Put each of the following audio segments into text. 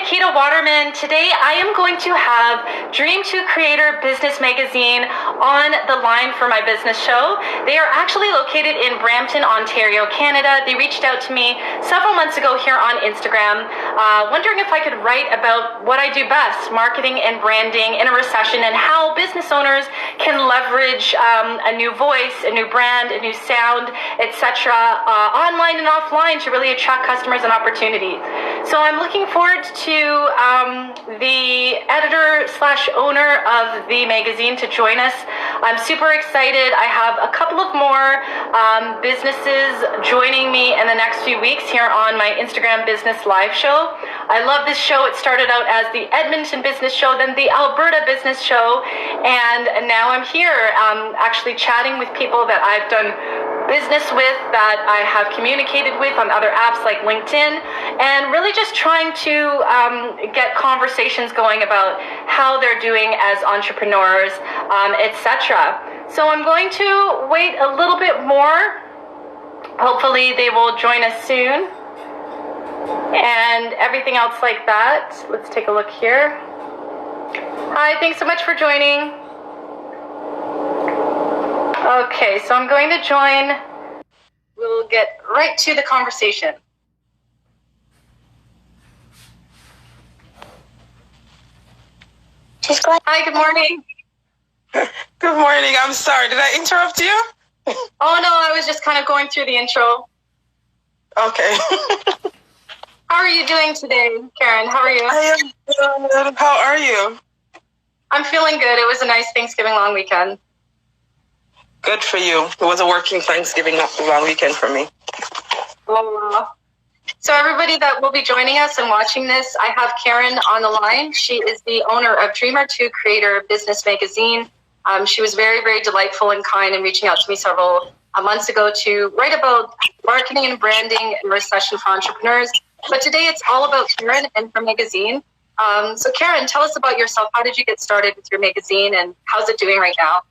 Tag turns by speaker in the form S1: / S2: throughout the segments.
S1: Nikita Waterman. Today I am going to have Dream to Creator Business Magazine on the line for my business show. They are actually located in Brampton, Ontario, Canada. They reached out to me several months ago here on Instagram, wondering if I could write about what I do best, marketing and branding in a recession, and how business owners can leverage a new voice, a new brand, a new sound, etc., online and offline to really attract customers and opportunity. So I'm looking forward to the editor/owner of the magazine to join us. I'm super excited. I have a couple of more businesses joining me in the next few weeks here on my Instagram Business Live show. I love this show. It started out as the Edmonton Business Show, then the Alberta Business Show, and now I'm here actually chatting with people that I've done business with, that I have communicated with on other apps like LinkedIn, and really just trying to get conversations going about how they're doing as entrepreneurs, etc. So I'm going to wait a little bit more. Hopefully they will join us soon, and everything else like that. Let's take a look here. Hi, thanks so much for joining. Okay, so I'm going to join. We'll get right to the conversation. Hi, good morning.
S2: Good morning. I'm sorry. Did I interrupt you?
S1: Oh, no, I was just kind of going through the intro.
S2: Okay.
S1: How are you doing today, Karen? How are you?
S2: I am good. How are you?
S1: I'm feeling good. It was a nice Thanksgiving long weekend.
S2: Good for you. It was a working Thanksgiving, not a long weekend for me.
S1: Oh, so everybody that will be joining us and watching this, I have Karen on the line. She is the owner of Dreamer to Creator Business Magazine. She was very, very delightful and kind in reaching out to me several months ago to write about marketing and branding and recession for entrepreneurs. But today it's all about Karen and her magazine. So Karen, tell us about yourself. How did you get started with your magazine, and how's it doing right now?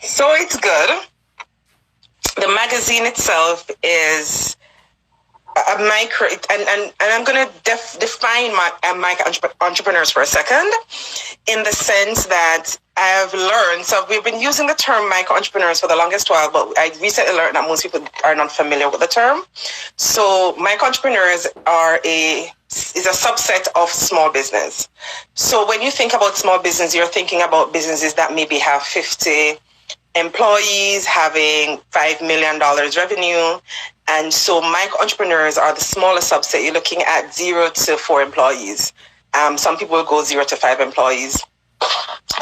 S2: So it's good. The magazine itself is a micro, and I'm going to define my entrepreneurs for a second, in the sense that I've learned, so we've been using the term micro entrepreneurs for the longest while, but I recently learned that most people are not familiar with the term. So micro entrepreneurs is a subset of small business. So when you think about small business, you're thinking about businesses that maybe have 50 employees, having $5 million revenue. And so micro entrepreneurs are the smallest subset. You're looking at 0 to 4 employees. Some people will go 0 to 5 employees.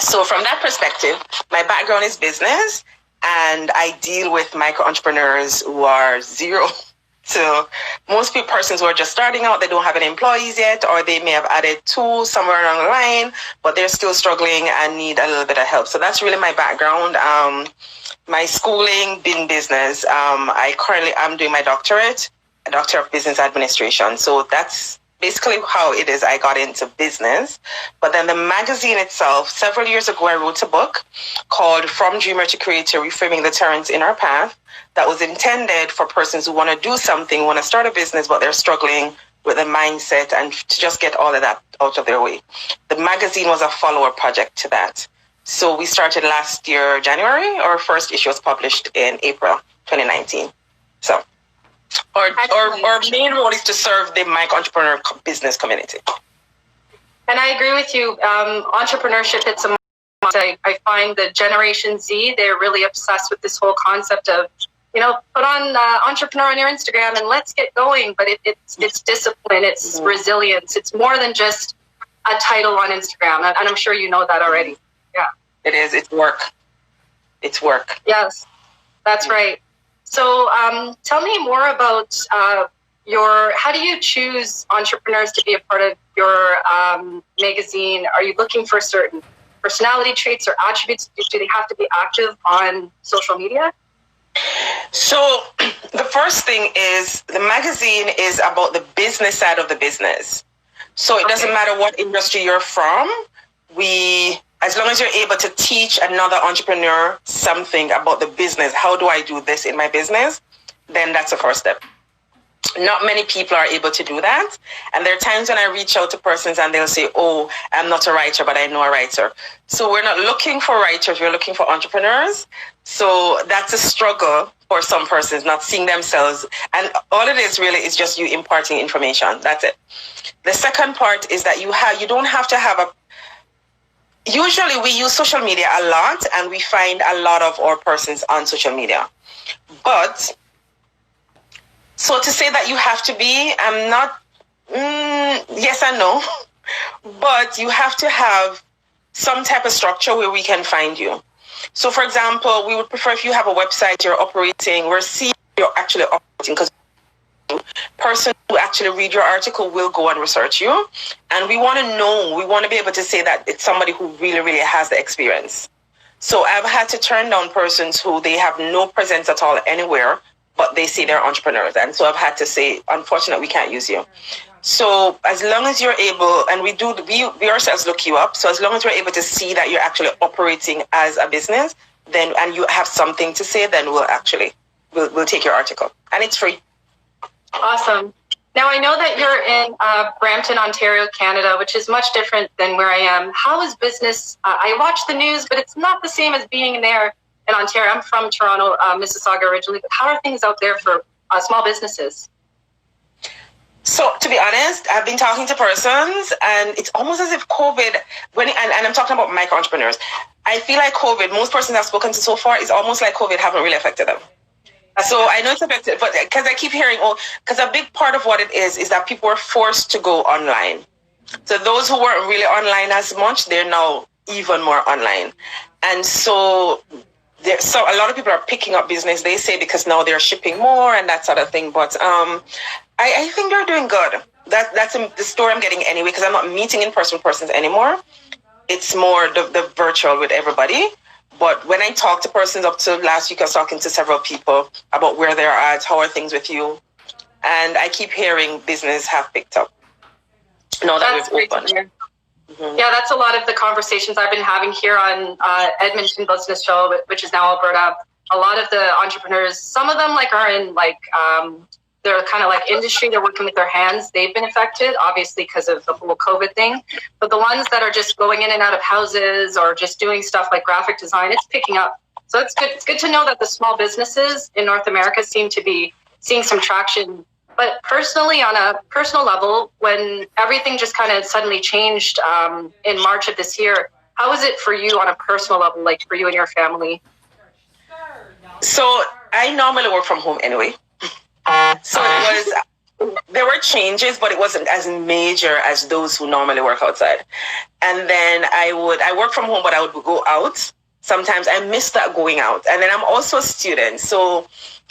S2: So from that perspective, my background is business, and I deal with micro entrepreneurs who are 0 to most persons who are just starting out. They don't have any employees yet, or they may have added 2 somewhere along the line, but they're still struggling and need a little bit of help. So that's really my background. My schooling in business. I currently am doing my doctorate, a Doctor of Business Administration. So that's basically how it is I got into business. But then the magazine itself, several years ago, I wrote a book called From Dreamer to Creator, Reframing the Turns in Our Path, that was intended for persons who want to do something, want to start a business, but they're struggling with the mindset and to just get all of that out of their way. The magazine was a follower project to that. So we started last year, January. Our first issue was published in April 2019. So our main role is to serve the micro entrepreneur business community.
S1: And I agree with you. Entrepreneurship, it's a I find the Generation Z, they're really obsessed with this whole concept of, put on entrepreneur on your Instagram and let's get going. But it's discipline, it's resilience. It's more than just a title on Instagram. And I'm sure you know that already. Yeah.
S2: It is. It's work. It's work.
S1: Yes, that's right. So tell me more about how do you choose entrepreneurs to be a part of your magazine? Are you looking for certain personality traits or attributes? Do they have to be active on social media?
S2: So the first thing is the magazine is about the business side of the business. So it doesn't matter what industry you're from. As long as you're able to teach another entrepreneur something about the business, how do I do this in my business? Then that's the first step. Not many people are able to do that. And there are times when I reach out to persons and they'll say, oh, I'm not a writer, but I know a writer. So we're not looking for writers, we're looking for entrepreneurs. So that's a struggle for some persons, not seeing themselves. And all it is really is just you imparting information. That's it. The second part is that you don't have to have a... Usually we use social media a lot and we find a lot of our persons on social media. But... so to say that you have to be, I'm not, yes and no, but you have to have some type of structure where we can find you. So for example, we would prefer if you have a website, you're operating, we're seeing you're actually operating, because the person who actually read your article will go and research you. And we want to know, we want to be able to say that it's somebody who really, really has the experience. So I've had to turn down persons who they have no presence at all anywhere, but they say they're entrepreneurs. And so I've had to say, unfortunately, we can't use you. So as long as you're able, and we ourselves look you up. So as long as we're able to see that you're actually operating as a business, then, and you have something to say, then we'll take your article, and it's free.
S1: Awesome. Now I know that you're in Brampton, Ontario, Canada, which is much different than where I am. How is business? I watch the news, but it's not the same as being there in Ontario. I'm from Toronto, Mississauga originally. But how are things out there for small businesses?
S2: So to be honest, I've been talking to persons, and it's almost as if COVID, and I'm talking about micro entrepreneurs. I feel like COVID, most persons I've spoken to so far, it's almost like COVID haven't really affected them. So I know it's affected, but because I keep hearing, because a big part of what it is that people were forced to go online. So those who weren't really online as much, they're now even more online. And so a lot of people are picking up business, they say, because now they're shipping more and that sort of thing. But I think they're doing good. That's the story I'm getting anyway, because I'm not meeting in person with persons anymore. It's more the virtual with everybody. But when I talk to persons, up to last week, I was talking to several people about where they're at, how are things with you. And I keep hearing business have picked up. Now that we've opened. Mm-hmm. Yeah, that's a lot of the conversations I've been having here on Edmonton Business Show, which is now Alberta. A lot of the entrepreneurs, some of them are in they're kind of like industry, they're working with their hands. They've been affected, obviously, because of the whole COVID thing. But the ones that are just going in and out of houses or just doing stuff like graphic design, it's picking up. So it's good. It's good to know that the small businesses in North America seem to be seeing some traction. But personally, on a personal level, when everything just kind of suddenly changed in March of this year, how was it for you on a personal level, like for you and your family? So I normally work from home anyway. So there were changes, but it wasn't as major as those who normally work outside. And then I work from home, but I would go out. Sometimes I miss that going out. And then I'm also a student. So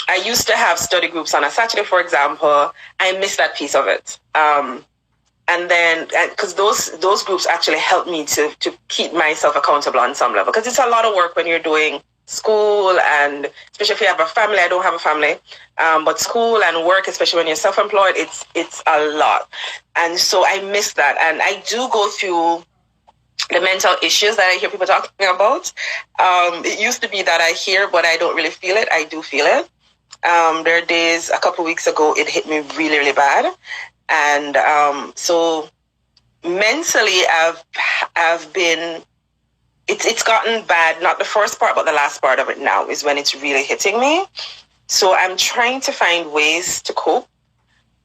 S2: I used to have study groups on a Saturday, for example. I miss that piece of it. And then, because those groups actually help me to keep myself accountable on some level. Because it's a lot of work when you're doing school, and especially if you have a family. I don't have a family, but school and work, especially when you're self-employed, it's a lot. And so I miss that. And I do go through the mental issues that I hear people talking about. It used to be that I hear, but I don't really feel it. I do feel it. There are days, a couple of weeks ago, it hit me really, really bad. And so mentally, I've been... It's gotten bad, not the first part, but the last part of it now is when it's really hitting me. So I'm trying to find ways to cope.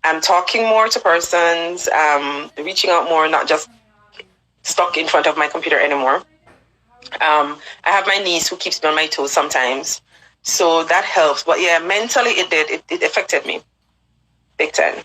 S2: I'm talking more to persons, reaching out more, not just stuck in front of my computer anymore. I have my niece who keeps me on my toes sometimes. So that helps. But yeah, mentally it affected me big time.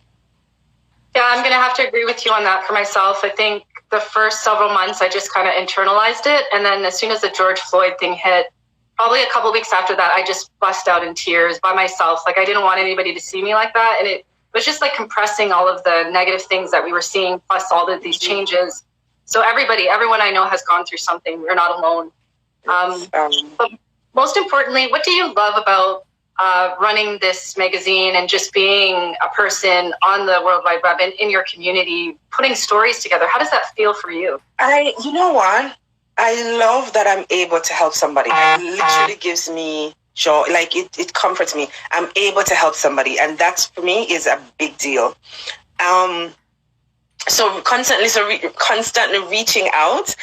S1: Yeah, I'm going to have to agree with you on that for myself. I think the first several months, I just kind of internalized it. And then as soon as the George Floyd thing hit, probably a couple of weeks after that, I just bust out in tears by myself. Like, I didn't want anybody to see me like that. And it was just like compressing all of the negative things that we were seeing, plus all of these changes. So everyone I know has gone through something. We're not alone. But most importantly, what do you love about running this magazine and just being a person on the World Wide Web and in your community, putting stories together? How does that feel for you?
S2: You know what? I love that I'm able to help somebody. It literally gives me joy. Like it comforts me. I'm able to help somebody, and that's for me is a big deal. So constantly reaching out.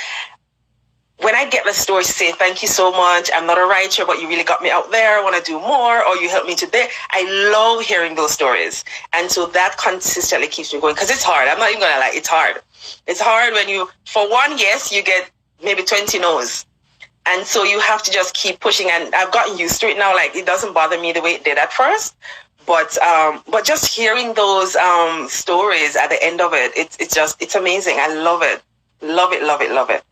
S2: When I get the story to say, thank you so much, I'm not a writer, but you really got me out there, I want to do more, or you helped me today. I love hearing those stories. And so that consistently keeps me going, because it's hard. I'm not even going to lie, it's hard. It's hard when you, for one yes, you get maybe 20 no's. And so you have to just keep pushing. And I've gotten used to it now. Like, it doesn't bother me the way it did at first. But just hearing those stories at the end of it, it's amazing. I love it. Love it, love it, love it.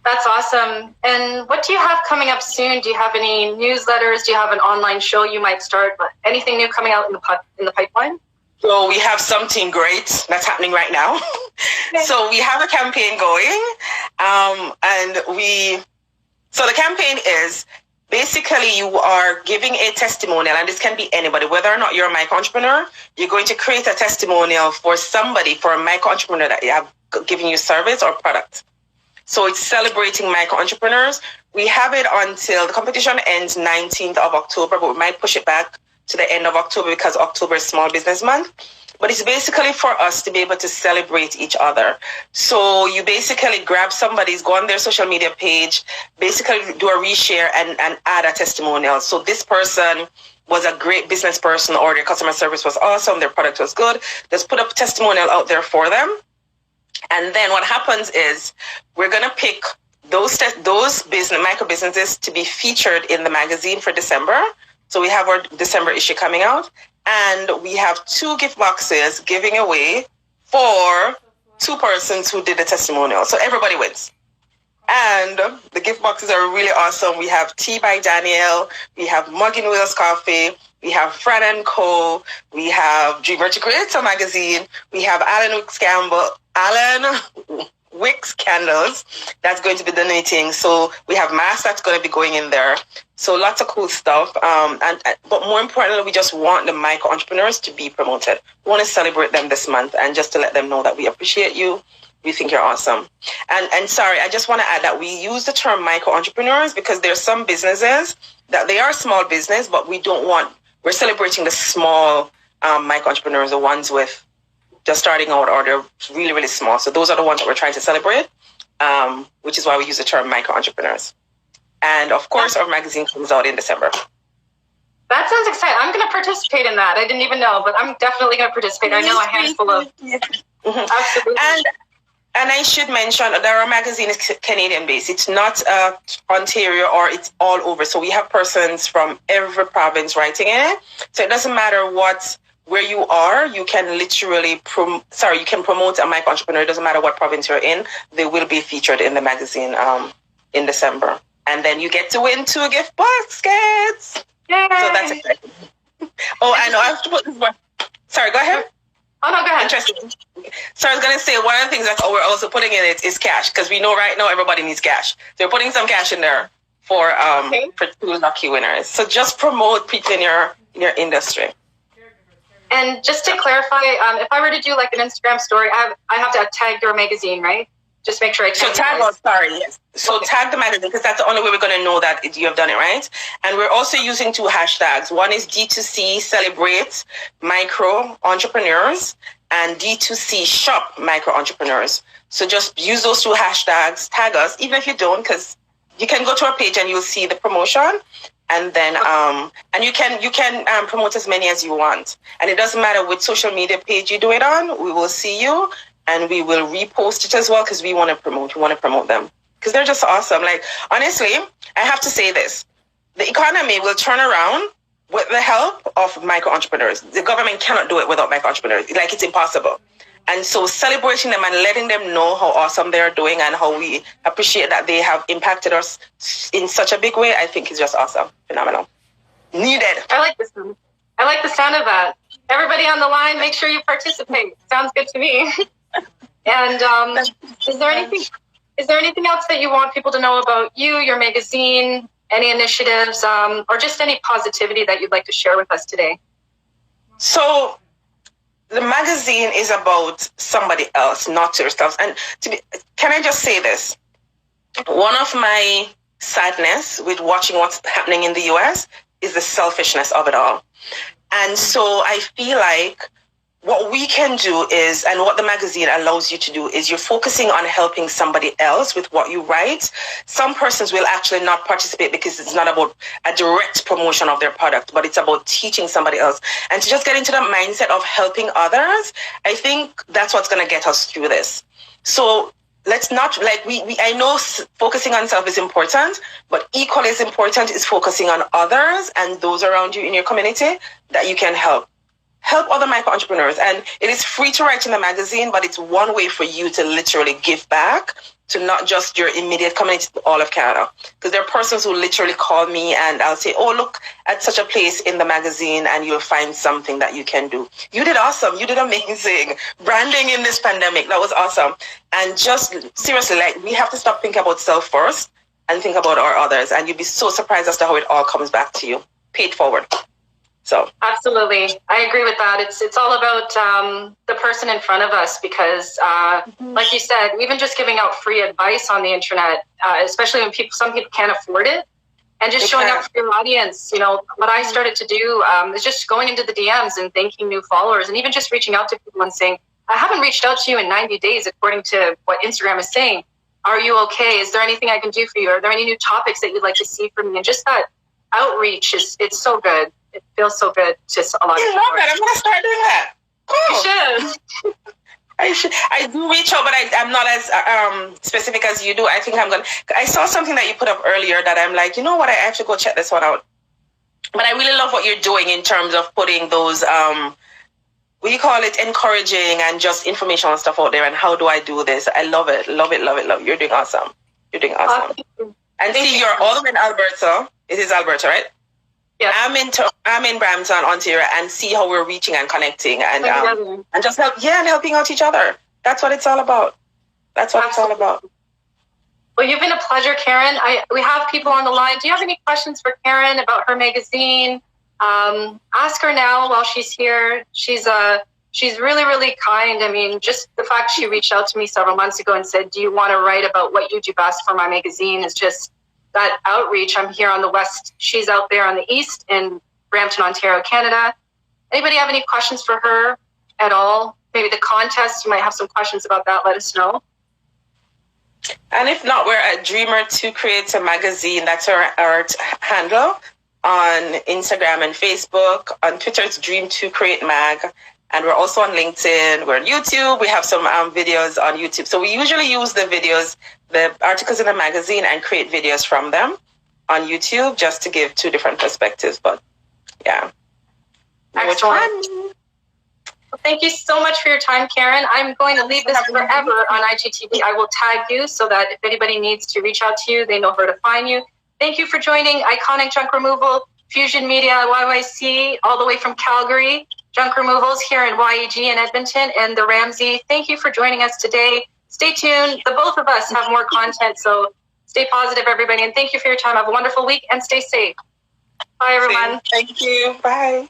S1: That's awesome. And what do you have coming up soon? Do you have any newsletters? Do you have an online show you might start? Anything new coming out in the pipeline?
S2: So we have something great that's happening right now. Okay. So we have a campaign going. So the campaign is basically you are giving a testimonial, and this can be anybody, whether or not you're a micro entrepreneur. You're going to create a testimonial for somebody, for a micro entrepreneur that you have given you service or product. So it's celebrating micro entrepreneurs. We have it until the competition ends 19th of October, but we might push it back to the end of October because October is Small Business Month. But it's basically for us to be able to celebrate each other. So you basically grab somebody's, go on their social media page, basically do a reshare and add a testimonial. So this person was a great business person, or their customer service was awesome, their product was good. Just put a testimonial out there for them. And then what happens is we're going to pick those micro businesses to be featured in the magazine for December. So we have our December issue coming out, and we have 2 gift boxes giving away for 2 persons who did the testimonial. So everybody wins. And the gift boxes are really awesome. We have Tea by Danielle. We have Muggin Wheels Coffee. We have Fran & Co. We have Dreamer to Creator magazine. We have Alan Wicks candles that's going to be donating. So we have masks that's going to be going in there. So lots of cool stuff. But more importantly, we just want the micro entrepreneurs to be promoted. We want to celebrate them this month and just to let them know that we appreciate you. We think you're awesome. And sorry, I just want to add that we use the term micro entrepreneurs because there's some businesses that they are small business, but we're celebrating the small micro entrepreneurs, the ones with just starting out or they're really, really small. So those are the ones that we're trying to celebrate, which is why we use the term micro entrepreneurs. And of course, our magazine comes out in December. That sounds exciting. I'm going to participate in that. I didn't even know, but I'm definitely going to participate. I know a handful of... Absolutely. And I should mention that our magazine is Canadian-based. It's not Ontario or it's all over. So we have persons from every province writing in it. So it doesn't matter where you are. You can literally you can promote a micro entrepreneur. It doesn't matter what province you're in. They will be featured in the magazine in December. And then you get to win 2 gift baskets. Yay! So that's exciting. Oh, I know. I have to put this one. Sorry, go ahead. Oh, no, go ahead. Interesting. So I was going to say, one of the things that we're also putting in it is cash, because we know right now everybody needs cash. So we're putting some cash in there for 2 lucky winners. So just promote people in your industry. And just to clarify, if I were to do like an Instagram story, I have to tag your magazine, right? Just make sure I tag yes. So tag the magazine, because that's the only way we're going to know that you have done it, right? And we're also using 2 hashtags. One is D2C Celebrate Micro Entrepreneurs and D2C Shop Micro Entrepreneurs. So just use those 2 hashtags, tag us, even if you don't, because you can go to our page and you'll see the promotion. And then, and you can promote as many as you want. And it doesn't matter which social media page you do it on. We will see you. And we will repost it as well because we want to promote them because they're just awesome. Like, honestly, I have to say this. The economy will turn around with the help of micro entrepreneurs. The government cannot do it without micro entrepreneurs. Like, it's impossible. And so celebrating them and letting them know how awesome they're doing and how we appreciate that they have impacted us in such a big way, I think is just awesome. Phenomenal. Needed. I like this one. I like the sound of that. Everybody on the line, make sure you participate. Sounds good to me. And is there anything else that you want people to know about you, your magazine, any initiatives, or just any positivity that you'd like to share with us today? So the magazine is about somebody else, not yourself. And can I just say this? One of my sadness with watching what's happening in the US is the selfishness of it all. And so I feel like what we can do is, and what the magazine allows you to do, is you're focusing on helping somebody else with what you write. Some persons will actually not participate because it's not about a direct promotion of their product, but it's about teaching somebody else. And to just get into the mindset of helping others, I think that's what's going to get us through this. So let's not, like, I know focusing on self is important, but equally as important is focusing on others and those around you in your community that you can help. Help other micro entrepreneurs. And it is free to write in the magazine, but it's one way for you to literally give back to not just your immediate community, but all of Canada. Because there are persons who literally call me and I'll say, oh, look at such a place in the magazine and you'll find something that you can do. You did awesome. You did amazing. Branding in this pandemic, that was awesome. And just seriously, like, we have to stop thinking about self first and think about our others. And you'd be so surprised as to how it all comes back to you. Pay it forward. So
S1: absolutely, I agree with that. It's all about the person in front of us because, like you said, even just giving out free advice on the internet, especially when some people can't afford it, and just showing up for your audience. You know, what I started to do is just going into the DMs and thanking new followers, and even just reaching out to people and saying, I haven't reached out to you in 90 days, according to what Instagram is saying. Are you okay? Is there anything I can do for you? Are there any new topics that you'd like to see from me? And just that outreach it's so good. It feels so good to a lot of people.
S2: I'm going to start doing that. Cool.
S1: You should.
S2: I do reach out, but I'm not as specific as you do. I think I saw something that you put up earlier that I'm like, you know what, I have to go check this one out. But I really love what you're doing in terms of putting those, what do you call it, encouraging and just informational stuff out there. And how do I do this? I love it. Love it, love it, love it. You're doing awesome. You're doing awesome. And see, you're all the way in Alberta. It is Alberta, right?
S1: Yeah.
S2: I'm in Brampton, Ontario, and see how we're reaching and connecting and just helping out each other. That's what it's all about. That's what
S1: Absolutely.
S2: It's all about.
S1: Well, you've been a pleasure, Karen. We have people on the line. Do you have any questions for Karen about her magazine? Ask her now while she's here. She's really, really kind. I mean, just the fact she reached out to me several months ago and said, do you want to write about what you do best for my magazine is just that outreach. I'm here on the west. She's out there on the east in Brampton, Ontario, Canada. Anybody have any questions for her at all? Maybe the contest, you might have some questions about that. Let us know.
S2: And if not, we're at Dreamer2 Creator Magazine. That's our handle on Instagram and Facebook. On Twitter, it's Dream2 Create Mag. And we're also on LinkedIn. We're on YouTube. We have some videos on YouTube. So we usually use the videos, the articles in the magazine, and create videos from them on YouTube just to give two different perspectives. But yeah.
S1: Excellent. Well, thank you so much for your time, Karen. I'm going to leave this forever on IGTV. I will tag you so that if anybody needs to reach out to you, they know where to find you. Thank you for joining Iconic Junk Removal, Fusion Media, YYC, all the way from Calgary. Junk Removals here in YEG in Edmonton, and the Ramsey. Thank you for joining us today. Stay tuned. The both of us have more content, so stay positive, everybody, and thank you for your time. Have a wonderful week and stay safe. Bye, everyone.
S2: Thank you. Bye.